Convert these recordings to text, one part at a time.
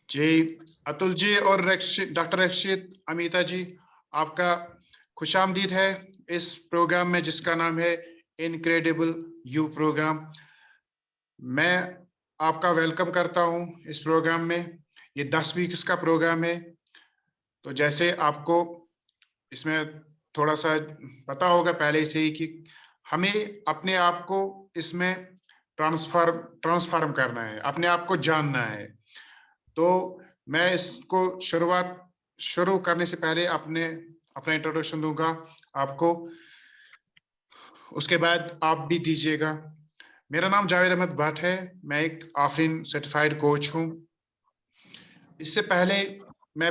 जी, अतुल जी और डॉक्टर रक्षित, अमिता जी, आपका खुशामदीद है इस प्रोग्राम में जिसका नाम है इनक्रेडिबल यू प्रोग्राम। मैं आपका वेलकम करता हूं इस प्रोग्राम में। ये 10 वीक्स का प्रोग्राम है। तो जैसे आपको इसमें थोड़ा सा पता होगा पहले से ही कि हमें अपने आप को इसमें ट्रांसफॉर्म करना है, अपने आप को जानना है। तो मैं इसको शुरू करने से पहले अपना इंट्रोडक्शन दूंगा आपको, उसके बाद आप भी दीजिएगा। मेरा नाम जावेद अहमद भट्ट है। मैं एक आफरीन सर्टिफाइड कोच हूँ। इससे पहले मैं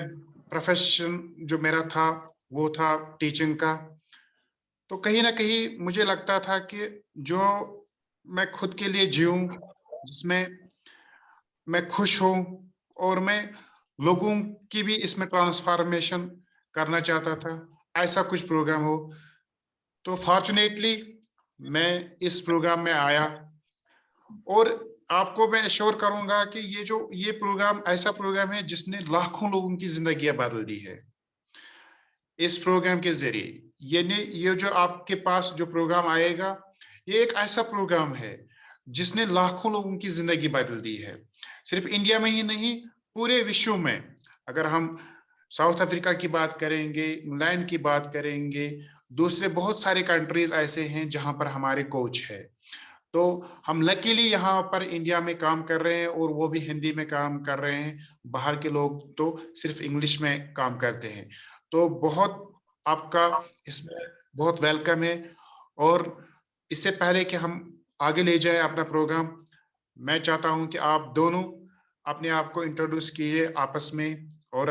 प्रोफेशन जो मेरा था वो था टीचिंग का। तो कहीं ना कहीं मुझे लगता था कि जो मैं खुद के लिए जीऊं, जिसमें मैं खुश हूं और मैं लोगों की भी इसमें ट्रांसफॉर्मेशन करना चाहता था, ऐसा कुछ प्रोग्राम हो। तो फॉर्चुनेटली मैं इस प्रोग्राम में आया और आपको मैं एश्योर करूंगा कि ये प्रोग्राम ऐसा प्रोग्राम है जिसने लाखों लोगों की जिंदगियां बदल दी है। इस प्रोग्राम के जरिए ये जो आपके पास जो प्रोग्राम आएगा, ये एक ऐसा प्रोग्राम है जिसने लाखों लोगों की जिंदगी बदल दी है। सिर्फ इंडिया में ही नहीं, पूरे विश्व में। अगर हम साउथ अफ्रीका की बात करेंगे, इंग्लैंड की बात करेंगे, दूसरे बहुत सारे कंट्रीज ऐसे हैं जहां पर हमारे कोच है। तो हम लकीली यहाँ पर इंडिया में काम कर रहे हैं और वो भी हिंदी में काम कर रहे हैं। बाहर के लोग तो सिर्फ इंग्लिश में काम करते हैं। तो बहुत आपका इसमें बहुत वेलकम है। और इससे पहले कि हम आगे ले जाए अपना प्रोग्राम, मैं चाहता हूं कि आप दोनों अपने आप को इंट्रोड्यूस कीजिए आपस में और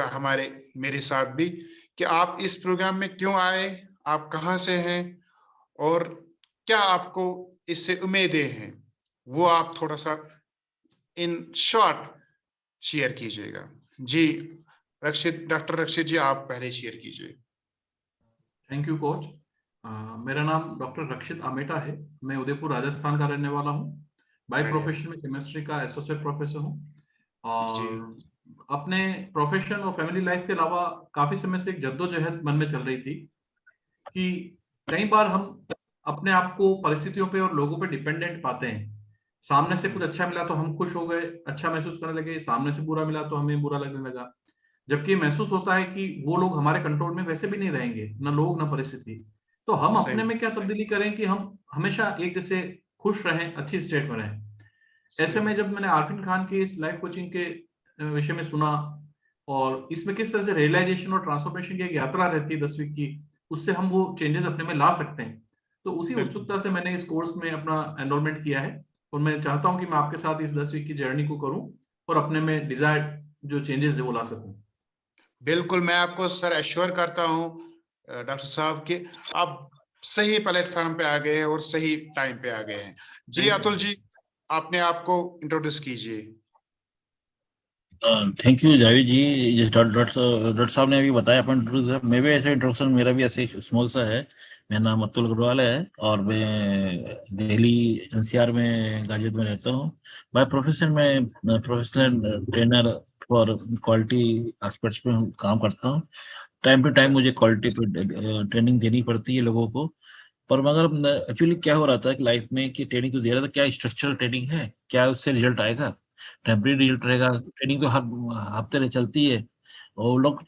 मेरे साथ भी, कि आप इस प्रोग्राम में क्यों आए, आप कहाँ से हैं और क्या आपको इससे उम्मीदें हैं, वो आप थोड़ा सा इन शॉर्ट शेयर कीजिएगा। जी, डॉक्टर रक्षित जी, आप पहले शेयर कीजिए। Thank you coach. मेरा नाम डॉक्टर रक्षित आमेटा है। मैं उदयपुर राजस्थान का रहने वाला हूँ। बाय प्रोफेशन में केमिस्ट्री का एसोसिएट प्रोफेसर हूँ जी और अपने प्रोफेशन और फैमिली लाइफ के अलावा काफी समय से एक जद्दोजहद मन में चल रही थी कि कई बार हम अपने आप को परिस्थितियों पे और लोगों पे डिपेंडेंट पाते हैं। सामने से कुछ अच्छा मिला तो हम खुश हो गए, अच्छा महसूस करने लगे, सामने से बुरा मिला तो हमें बुरा लगने लगा। जबकि महसूस होता है कि वो लोग हमारे कंट्रोल में वैसे भी नहीं रहेंगे, ना लोग ना परिस्थिति। तो हम अपने सही में क्या तब्दीली करें कि हम हमेशा एक जैसे खुश रहें, अच्छी स्टेट में रहें। ऐसे सही में जब मैंने आरफिन खान की इस लाइफ कोचिंग के विषय में सुना और इसमें किस तरह से रियलाइजेशन और ट्रांसफॉर्मेशन की एक यात्रा रहती है 10 वीक की, उससे हम वो चेंजेस अपने में ला सकते हैं, तो उसी बिल्कुल उत्सुकता से मैंने इस कोर्स में अपना एनरोलमेंट किया है। और मैं चाहता हूं कि मैं आपके साथ इस 10 वीक की जर्नी को करूं और अपने में डिजायर्ड जो चेंजेस है वो ला सकूं। बिल्कुल, मैं आपको सर एश्योर करता हूँ डॉक्टर साहब कि आप सही प्लेटफॉर्म पे आ गए हैं और सही टाइम पे आ गए हैं। जी थैंक अतुल यू। जी, अपने आप को इंट्रोड्यूस कीजिए। थैंक यू जावेद जी। जिस डॉक्टर साहब ने अभी बताया अपन इंट्रोडक्शन, मैं भी ऐसे इंट्रोडक्शन मेरा भी ऐसे स्मॉल सा है। मेरा नाम अतुल अग्रवाल है और मैं दिल्ली एनसीआर में गाजियाबाद में रहता हूँ। बाय प्रोफेशन में professional trainer for quality aspects पे हम काम करता हूँ। टाइम टू टाइम अच्छा। मुझे क्वालिटी पे ट्रेनिंग देनी पड़ती है लोगों को। पर मगर एक्चुअली क्या हो रहा था कि लाइफ में कि ट्रेनिंग तो दे रहा था, क्या स्ट्रक्चरल ट्रेनिंग है, क्या उससे रिजल्ट आएगा? टेम्परेरी रिजल्ट रहेगा? ट्रेनिंग तो हर हफ्ते रह चलती है और लोग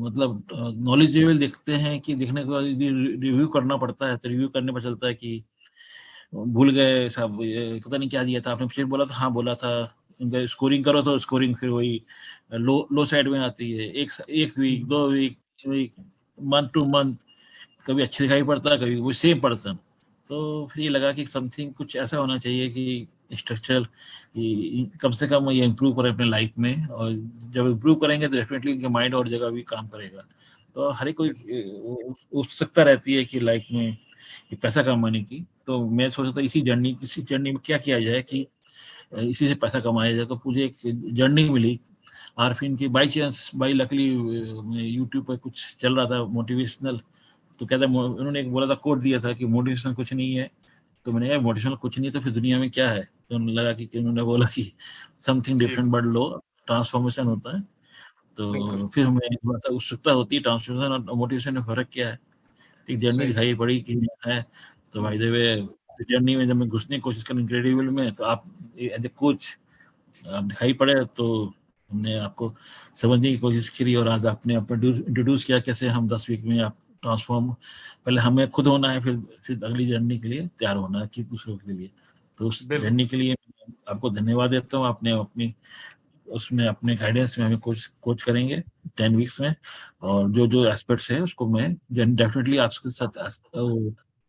मतलब नॉलेज लेवल देखते हैं कि देखने के बाद यदि रिव्यू करना पड़ता है तो रिव्यू करने पर चलता है कि भूल गए साहब, ये पता नहीं क्या दिया था आपने, फिर बोला था हाँ बोला था। इनका स्कोरिंग करो तो स्कोरिंग फिर वही लो लो साइड में आती है। एक week, 2 week, month to month, कभी अच्छी दिखाई पड़ता है, कभी वो सेम पर्सन। तो फिर ये लगा कि समथिंग कुछ ऐसा होना चाहिए कि स्ट्रक्चर कम से कम ये इम्प्रूव करें अपने लाइफ में, और जब इम्प्रूव करेंगे तो डेफिनेटली उनके माइंड और जगह भी काम करेगा। तो हर एक कोई उत्सुकता रहती है कि लाइफ में कि पैसा कमाने की। तो मैं सोचा था इसी जर्नी में क्या किया जाए कि इसी से पैसा कमाया जाए। तो मुझे एक जर्नी मिली आरफिन की, by chance by luckily YouTube पर कुछ चल रहा था मोटिवेशनल। तो कहता उन्होंने एक बोला था, कोट दिया था कि मोटिवेशन कुछ नहीं है। तो मैंने कहा मोटिवेशनल कुछ नहीं है तो फिर दुनिया में क्या है? तो उन्हें लगा कि उन्होंने बोला कि समथिंग जी, डिफरेंट बट लो ट्रांसफॉर्मेशन होता है। बिल्कुल, तो फिर हमें थोड़ा सा उत्सुकता होती है ट्रांसफॉर्मेशन और मोटिवेशन में फर्क क्या है, एक जर्नी सही, दिखाई पड़ी कि है। तो बाय द वे जर्नी में जब मैं घुसने की कोशिश करूँ इनक्रेडिबल में, तो आप एज ए कोच आप दिखाई पड़े, तो हमने आपको समझने की कोशिश करी और आज आपने इंट्रोड्यूस किया कैसे हम 10 वीक में आप ट्रांसफॉर्म, पहले हमें खुद होना है, फिर अगली जर्नी के लिए तैयार होना है कि दूसरों के लिए। तो उस बिल्कुल, जर्नी के लिए आपको धन्यवाद देता हूँ। आपने अपनी उसमें अपने गाइडेंस में हमें कोच करेंगे 10 वीक्स में, और जो जो एस्पेक्ट्स है उसको मैं डेफिनेटली आपके साथ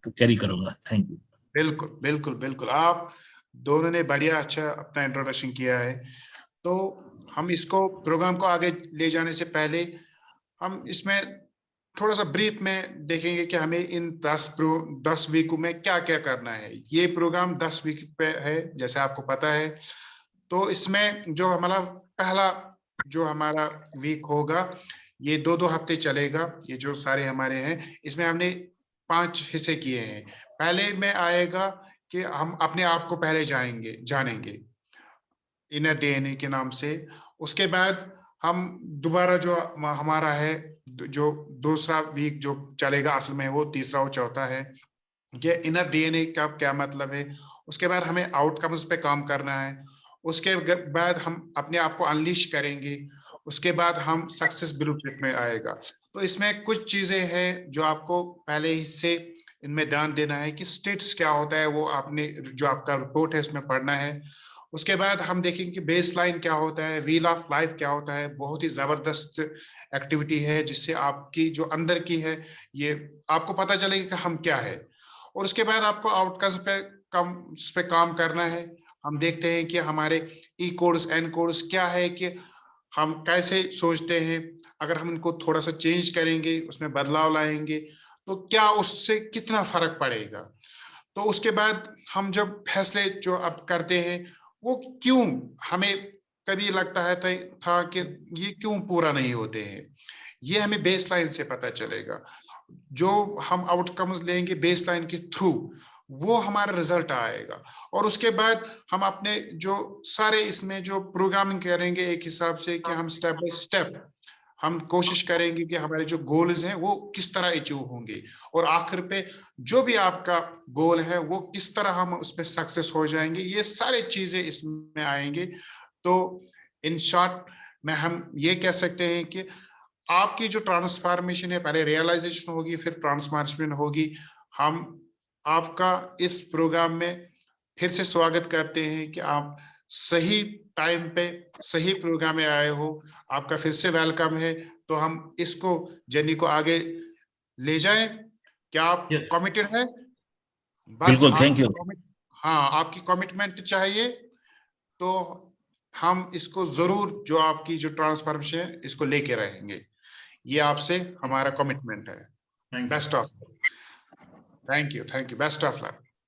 कैरी करूंगा। Thank you. बिल्कुल, बिल्कुल, बिल्कुल। आप दोनों ने बढ़िया अच्छा अपना इंट्रोडक्शन किया है। तो हम इसको प्रोग्राम को आगे ले जाने से पहले हम इसमें थोड़ा-सा ब्रीफ में देखेंगे कि हमें इन 10 वीकों में क्या-क्या करना है। ये प्रोग्राम 10 वीक पे है, जैसे आपको पता है। तो इसमें जो हमारा पहला जो हमारा वीक होगा, ये 2-2 हफ्ते चलेगा। ये जो सारे हमारे हैं, इसमें हमने 5 हिस्से किए हैं। पहले में आएगा कि हम अपने आप को पहले जानेंगे, इनर डीएनए के नाम से। उसके बाद हम दोबारा जो हमारा है, जो दूसरा वीक जो चलेगा असल में वो तीसरा और चौथा है, ये इनर डीएनए का क्या मतलब है। उसके बाद हमें आउटकम्स पे काम करना है। उसके बाद हम अपने आप को अनलीश करेंगे। उसके बाद हम सक्सेस ब्लूप्रिंट में आएगा। तो इसमें कुछ चीजें हैं जो आपको पहले ही से इनमें ध्यान देना है कि स्टेट्स क्या होता है, वो आपने जो आपका रिपोर्ट है उसमें पढ़ना है। उसके बाद हम देखेंगे कि बेस लाइन क्या होता है, व्हील ऑफ लाइफ क्या होता है। बहुत ही जबरदस्त एक्टिविटी है जिससे आपकी जो अंदर की है ये आपको पता चलेगा कि हम क्या है। और उसके बाद आपको आउटकम्स पे काम करना है। हम देखते हैं कि हमारे ई कोड्स एन कोड्स क्या है, कि हम कैसे सोचते हैं। अगर हम इनको थोड़ा सा चेंज करेंगे, उसमें बदलाव लाएंगे, तो क्या उससे कितना फर्क पड़ेगा। तो उसके बाद हम जब फैसले जो अब करते हैं, वो क्यों हमें कभी लगता है था कि ये क्यों पूरा नहीं होते हैं, ये हमें बेसलाइन से पता चलेगा। जो हम आउटकम्स लेंगे बेसलाइन के थ्रू, वो हमारा रिजल्ट आएगा। और उसके बाद हम अपने जो सारे इसमें जो प्रोग्रामिंग करेंगे एक हिसाब से, कि हम स्टेप बाय स्टेप हम कोशिश करेंगे कि हमारे जो गोल्स हैं वो किस तरह अचीव होंगे, और आखिर पे जो भी आपका गोल है वो किस तरह हम उस पर सक्सेस हो जाएंगे। ये सारी चीजें इसमें आएंगे। तो इन शॉर्ट में हम ये कह सकते हैं कि आपकी जो ट्रांसफॉर्मेशन है, पहले रियलाइजेशन होगी फिर ट्रांसफॉर्मेशन होगी। हम आपका इस प्रोग्राम में फिर से स्वागत करते हैं कि आप सही टाइम पे सही प्रोग्राम में आए हो। आपका फिर से वेलकम है। तो हम इसको जर्नी को आगे ले जाएं। क्या आप यस, कमिटेड है? बस बिल्कुल, थैंक आपकी यू। हाँ, आपकी कमिटमेंट चाहिए। तो हम इसको जरूर जो आपकी जो ट्रांसफॉर्मेशन है इसको लेके रहेंगे। ये आपसे हमारा कमिटमेंट है। Thank you. Best of, thank you, best of luck.